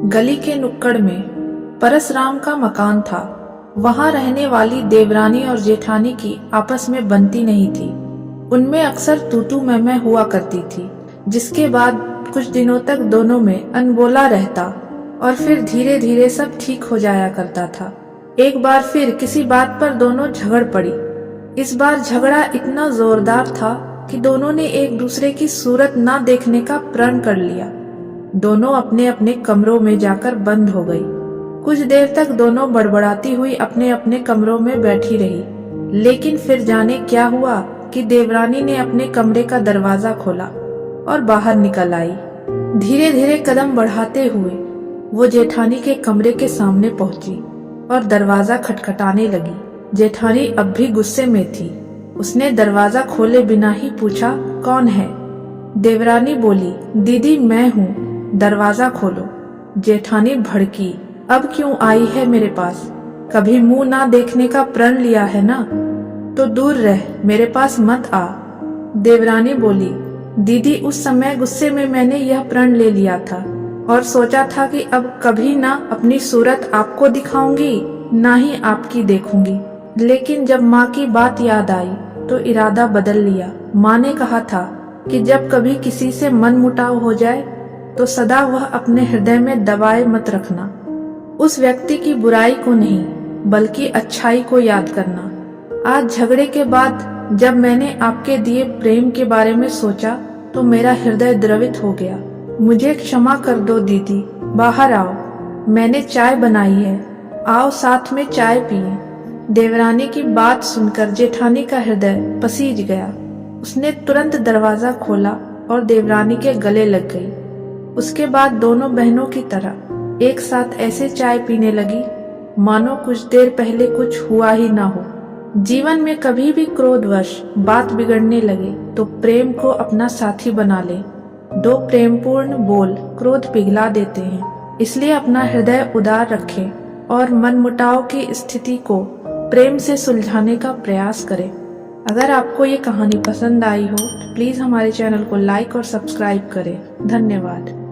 गली के नुक्कड़ में परसराम का मकान था। वहां रहने वाली देवरानी और जेठानी की आपस में बनती नहीं थी। उनमें अक्सर तू मैं हुआ करती थी, जिसके बाद कुछ दिनों तक दोनों में अनबोला रहता और फिर धीरे धीरे सब ठीक हो जाया करता था। एक बार फिर किसी बात पर दोनों झगड़ पड़ी। इस बार झगड़ा इतना जोरदार था कि दोनों ने एक दूसरे की सूरत ना देखने का प्रण कर लिया। दोनों अपने अपने कमरों में जाकर बंद हो गई। कुछ देर तक दोनों बड़बड़ाती हुई अपने अपने कमरों में बैठी रही, लेकिन फिर जाने क्या हुआ कि देवरानी ने अपने कमरे का दरवाजा खोला और बाहर निकल आई। धीरे धीरे कदम बढ़ाते हुए वो जेठानी के कमरे के सामने पहुंची और दरवाजा खटखटाने लगी। जेठानी अब भी गुस्से में थी। उसने दरवाजा खोले बिना ही पूछा, कौन है? देवरानी बोली, दीदी मैं हूँ, दरवाजा खोलो। जेठानी भड़की, अब क्यों आई है मेरे पास? कभी मुंह ना देखने का प्रण लिया है ना, तो दूर रह, मेरे पास मत आ। देवरानी बोली, दीदी उस समय गुस्से में मैंने यह प्रण ले लिया था और सोचा था कि अब कभी ना अपनी सूरत आपको दिखाऊंगी, ना ही आपकी देखूंगी। लेकिन जब माँ की बात याद आई तो इरादा बदल लिया। माँ ने कहा था कि जब कभी किसी से मनमुटाव हो जाए तो सदा वह अपने हृदय में दबाए मत रखना। उस व्यक्ति की बुराई को नहीं, बल्कि अच्छाई को याद करना। आज झगड़े के बाद जब मैंने आपके दिए प्रेम के बारे में सोचा तो मेरा हृदय द्रवित हो गया। मुझे क्षमा कर दो दीदी, बाहर आओ, मैंने चाय बनाई है, आओ साथ में चाय पिए। देवरानी की बात सुनकर जेठानी का हृदय पसीज गया। उसने तुरंत दरवाजा खोला और देवरानी के गले लग गई। उसके बाद दोनों बहनों की तरह एक साथ ऐसे चाय पीने लगी मानो कुछ देर पहले कुछ हुआ ही ना हो। जीवन में कभी भी क्रोधवश बात बिगड़ने लगे तो प्रेम को अपना साथी बना ले। दो प्रेमपूर्ण बोल क्रोध पिघला देते हैं। इसलिए अपना हृदय उदार रखें और मनमुटाव की स्थिति को प्रेम से सुलझाने का प्रयास करें। अगर आपको ये कहानी पसंद आई हो तो प्लीज हमारे चैनल को लाइक और सब्सक्राइब करें। धन्यवाद।